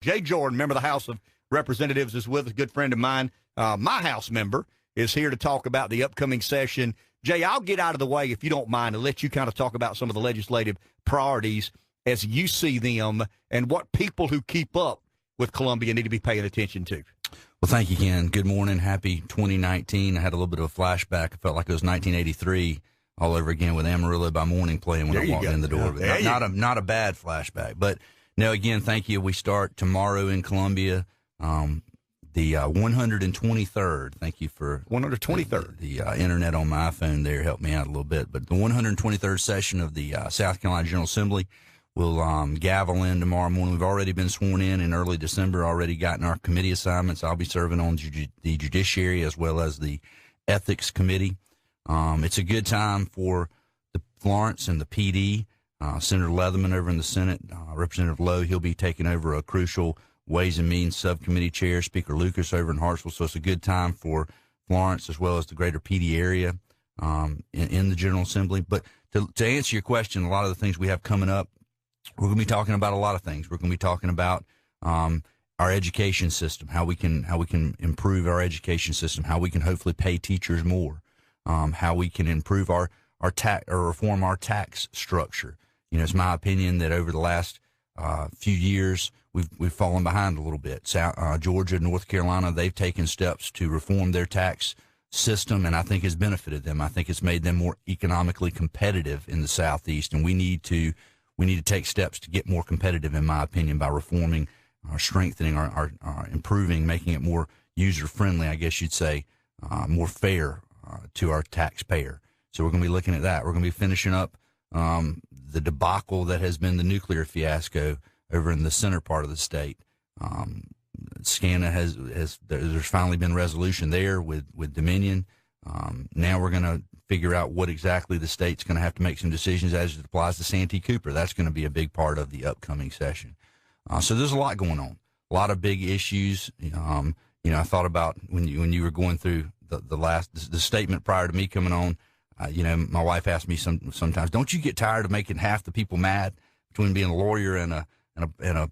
Jay Jordan, member of the House of Representatives, is with us, a good friend of mine. My House member is here to talk about the upcoming session. Jay, I'll get out of the way, if you don't mind, and let you kind of talk about some of the legislative priorities as you see them and what people who keep up with Columbia need to be paying attention to. Well, thank you, Ken. Good morning. Happy 2019. I had a little bit of a flashback. I felt like it was 1983 all over again with Amarillo by Morning playing when I walked in the door. Yeah, not a bad flashback. But, no, again, thank you. We start tomorrow in Columbia, the 123rd. Thank you for 123rd. The internet on my iPhone there helped me out a little bit. But the 123rd session of the South Carolina General Assembly will gavel in tomorrow morning. We've already been sworn in early December, already gotten our committee assignments. I'll be serving on the Judiciary as well as the Ethics Committee. It's a good time for the Florence and the PD. Senator Leatherman over in the Senate, Representative Lowe, he'll be taking over a crucial Ways and Means Subcommittee chair, Speaker Lucas over in Hartsville. So it's a good time for Florence as well as the greater PD area in the General Assembly. But to answer your question, a lot of the things we have coming up, we're going to be talking about a lot of things. We're going to be talking about our education system, how we can improve our education system, how we can hopefully pay teachers more, how we can improve our tax or reform our tax structure. You know, it's my opinion that over the last few years we've fallen behind a little bit. Georgia, North Carolina, they've taken steps to reform their tax system, and I think it's benefited them. I think it's made them more economically competitive in the Southeast, and we need to take steps to get more competitive, in my opinion, by reforming, strengthening, our improving, making it more user-friendly, I guess you'd say, more fair to our taxpayer. So we're going to be looking at that. We're going to be finishing up the debacle that has been the nuclear fiasco over in the center part of the state. SCANA there's finally been resolution there with Dominion. Now we're going to figure out what exactly the state's going to have to make some decisions as it applies to Santee Cooper. That's going to be a big part of the upcoming session. So there's a lot going on, a lot of big issues. I thought about when you were going through the statement prior to me coming on. My wife asked me sometimes, don't you get tired of making half the people mad? Between being a lawyer and a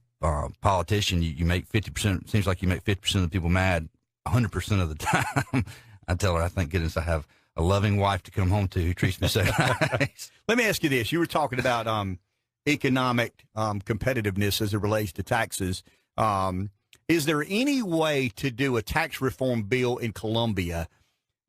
politician, you make 50%. Seems like you make 50% of the people mad 100% of the time. I tell her, I thank goodness I have a loving wife to come home to who treats me so nice. Let me ask you this. You were talking about economic competitiveness as it relates to taxes. Is there any way to do a tax reform bill in Columbia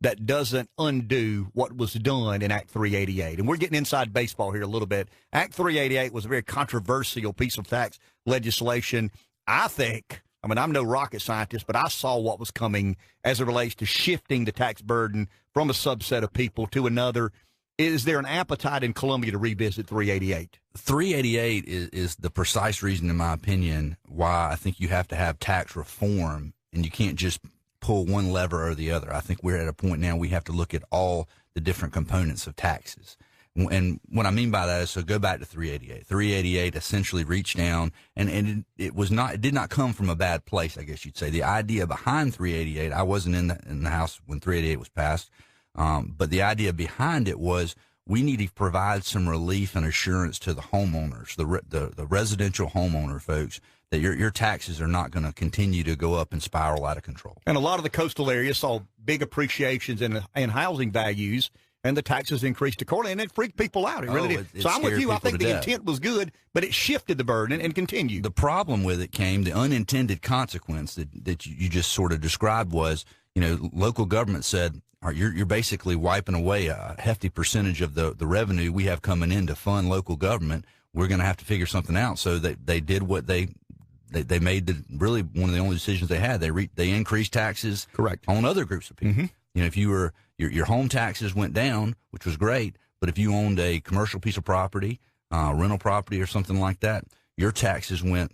that doesn't undo what was done in Act 388? And we're getting inside baseball here a little bit. Act 388 was a very controversial piece of tax legislation. I'm no rocket scientist, but I saw what was coming as it relates to shifting the tax burden from a subset of people to another. Is there an appetite in Columbia to revisit 388? 388 is the precise reason, in my opinion, why I think you have to have tax reform, and you can't just pull one lever or the other. I think we're at a point now we have to look at all the different components of taxes. And what I mean by that is, so go back to 388. 388 essentially reached down, and it did not come from a bad place, I guess you'd say. The idea behind 388, I wasn't in the House when 388 was passed, but the idea behind it was we need to provide some relief and assurance to the homeowners, the residential homeowner folks, that your taxes are not going to continue to go up and spiral out of control. And a lot of the coastal areas saw big appreciations in housing values, and the taxes increased accordingly, and it freaked people out. It really did. So I'm with you. I think the intent was good, but it shifted the burden and continued. The problem with it came, the unintended consequence that you just sort of described was, local government said, all right, you're basically wiping away a hefty percentage of the revenue we have coming in to fund local government. We're going to have to figure something out. So they did what they made really one of the only decisions they had. They increased taxes, correct, on other groups of people. Mm-hmm. If you were your home taxes went down, which was great, but if you owned a commercial piece of property, rental property or something like that, your taxes went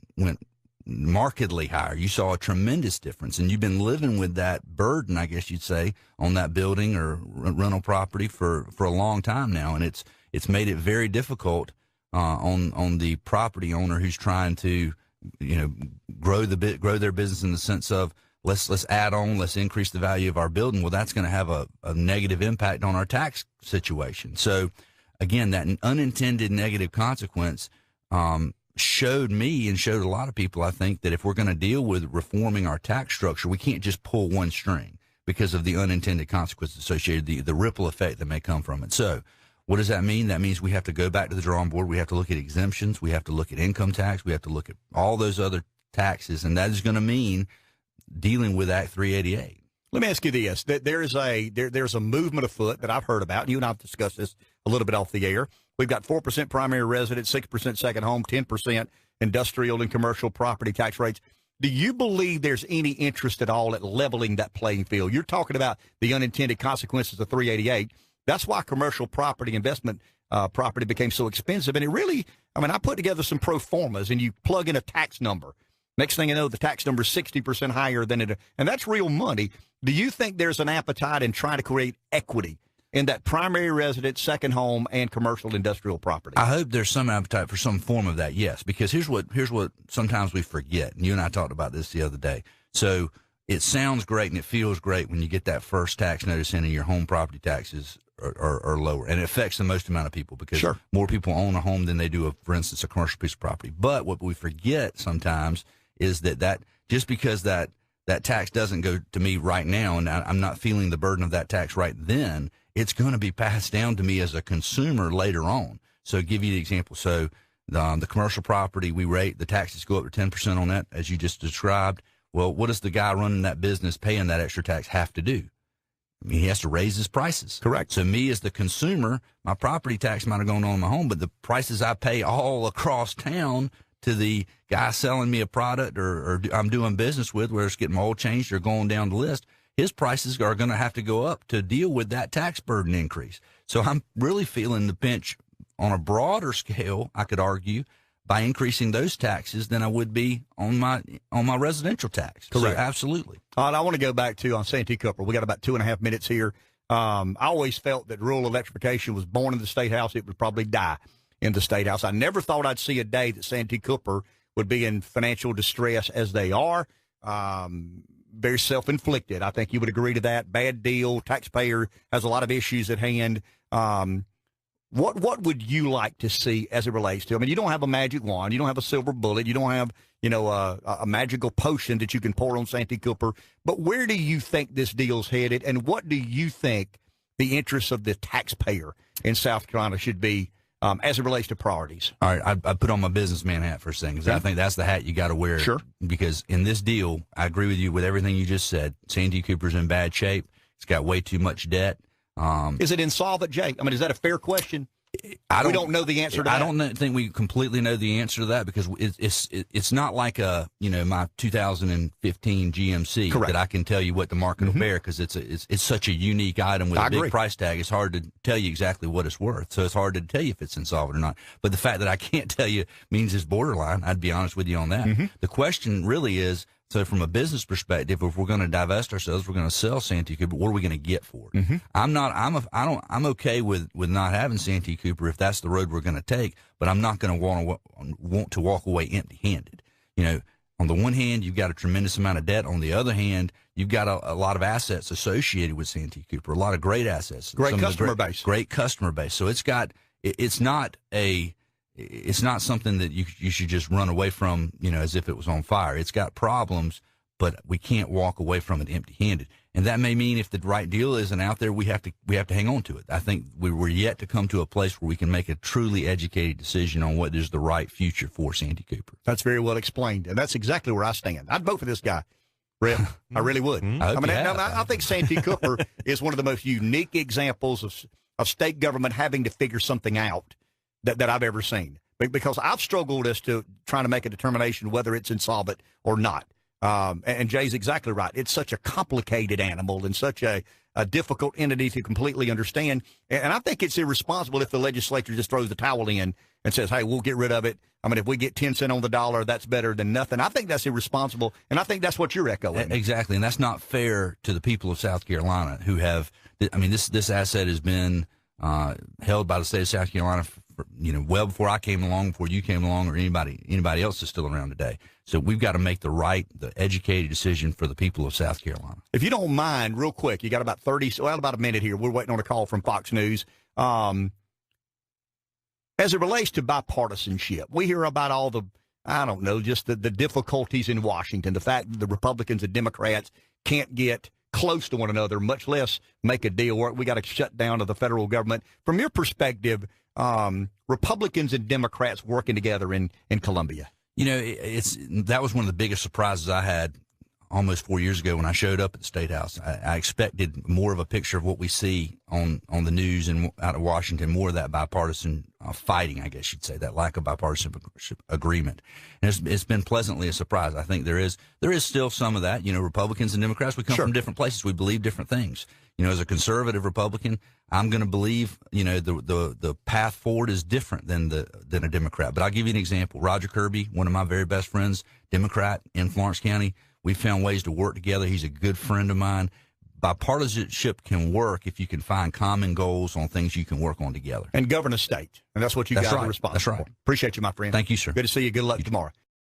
markedly higher. You saw a tremendous difference, and you've been living with that burden, I guess you'd say, on that building or rental property for a long time now, and it's made it very difficult on the property owner who's trying to grow their business in the sense of let's add on, let's increase the value of our building. Well, that's going to have a negative impact on our tax situation. So again, that unintended negative consequence showed me and showed a lot of people, I think, that if we're going to deal with reforming our tax structure, we can't just pull one string because of the unintended consequences associated, the ripple effect that may come from it. So what does that mean? That means we have to go back to the drawing board. We have to look at exemptions. We have to look at income tax. We have to look at all those other taxes, and that is going to mean dealing with Act 388. Let me ask you this. There's a movement afoot that I've heard about, and you and I have discussed this a little bit off the air. We've got 4% primary residence, 6% second home, 10% industrial and commercial property tax rates. Do you believe there's any interest at all at leveling that playing field? You're talking about the unintended consequences of 388. That's why commercial property investment property became so expensive. And it really, I put together some pro formas, and you plug in a tax number. Next thing you know, the tax number is 60% higher than it, and that's real money. Do you think there's an appetite in trying to create equity in that primary residence, second home, and commercial industrial property? I hope there's some appetite for some form of that, yes, because here's what sometimes we forget, and you and I talked about this the other day. So it sounds great and it feels great when you get that first tax notice in and your home property taxes are lower, and it affects the most amount of people because Sure. more people own a home than they do, for instance, a commercial piece of property. But what we forget sometimes is that just because that tax doesn't go to me right now, and I'm not feeling the burden of that tax right then, it's going to be passed down to me as a consumer later on. So give you the example. So the commercial property we rate, the taxes go up to 10% on that, as you just described. Well, what does the guy running that business paying that extra tax have to do? I mean, he has to raise his prices. Correct. So me as the consumer, my property tax might have gone on in my home, but the prices I pay all across town to the guy selling me a product or I'm doing business with, where it's getting my oil changed or going down the list, his prices are going to have to go up to deal with that tax burden increase. So I'm really feeling the pinch on a broader scale, I could argue, by increasing those taxes than I would be on my residential tax. Correct. So absolutely. I want to go back to on Santee Cooper. We got about 2.5 minutes here. I always felt that rural electrification was born in the State House. It would probably die in the State House. I never thought I'd see a day that Santee Cooper would be in financial distress as they are. Very self-inflicted. I think you would agree to that. Bad deal. Taxpayer has a lot of issues at hand. What would you like to see as it relates to? I mean, you don't have a magic wand. You don't have a silver bullet. You don't have, a magical potion that you can pour on Santee Cooper. But where do you think this deal's headed, and what do you think the interests of the taxpayer in South Carolina should be as it relates to priorities? All right, I put on my businessman hat for a second, because I think that's the hat you got to wear. Sure. Because in this deal, I agree with you with everything you just said. Santee Cooper's in bad shape. It's got way too much debt. Is it insolvent, Jake? I mean, is that a fair question? We don't know the answer to that. I don't think we completely know the answer to that, because it's not like my 2015 GMC. Correct. That I can tell you what the market will bear, because it's such a unique item with a big price tag. It's hard to tell you exactly what it's worth. So it's hard to tell you if it's insolvent or not. But the fact that I can't tell you means it's borderline. I'd be honest with you on that. The question really is, so from a business perspective, if we're going to divest ourselves, we're going to sell Santee Cooper, what are we going to get for it? I'm okay with not having Santee Cooper if that's the road we're going to take, but I'm not going to want to walk away empty-handed. On the one hand, you've got a tremendous amount of debt. On the other hand, you've got a lot of assets associated with Santee Cooper, a lot of great assets. Great customer base. Great customer base. So it's not something that you should just run away from, as if it was on fire. It's got problems, but we can't walk away from it empty-handed. And that may mean if the right deal isn't out there, we have to hang on to it. I think we're yet to come to a place where we can make a truly educated decision on what is the right future for Santee Cooper. That's very well explained, and that's exactly where I stand. I'd vote for this guy, Rip. I really would. I think Santee Cooper is one of the most unique examples of state government having to figure something out that I've ever seen, because I've struggled as to trying to make a determination whether it's insolvent or not. And Jay's exactly right. It's such a complicated animal and such a difficult entity to completely understand. And I think it's irresponsible if the legislature just throws the towel in and says, hey, we'll get rid of it. I mean, if we get 10 cents on the dollar, that's better than nothing. I think that's irresponsible, and I think that's what you're echoing. Exactly, and that's not fair to the people of South Carolina who have, this asset has been held by the state of South Carolina well before I came along, before you came along, or anybody else is still around today. So we've got to make the educated decision for the people of South Carolina. If you don't mind, real quick, you got about about a minute here. We're waiting on a call from Fox News. As it relates to bipartisanship, we hear about all the, I don't know, just the difficulties in Washington, the fact that the Republicans and Democrats can't get close to one another, much less make a deal work. We got to shut down to the federal government. From your perspective, Republicans and Democrats working together in Columbia. You know, that was one of the biggest surprises I had almost 4 years ago when I showed up at the State House. I expected more of a picture of what we see on the news and out of Washington, more of that bipartisan fighting, I guess you'd say, that lack of bipartisan agreement. And it's been pleasantly a surprise. I think there is still some of that. You know, Republicans and Democrats, we come from different places. We believe different things. You know, as a conservative Republican, I'm going to believe, you know, the path forward is different than a Democrat. But I'll give you an example. Roger Kirby, one of my very best friends, Democrat in Florence County. We found ways to work together. He's a good friend of mine. Bipartisanship can work if you can find common goals on things you can work on together. And govern a state. And that's what you guys are responsible for. That's right. Appreciate you, my friend. Thank you, sir. Good to see you. Good luck tomorrow.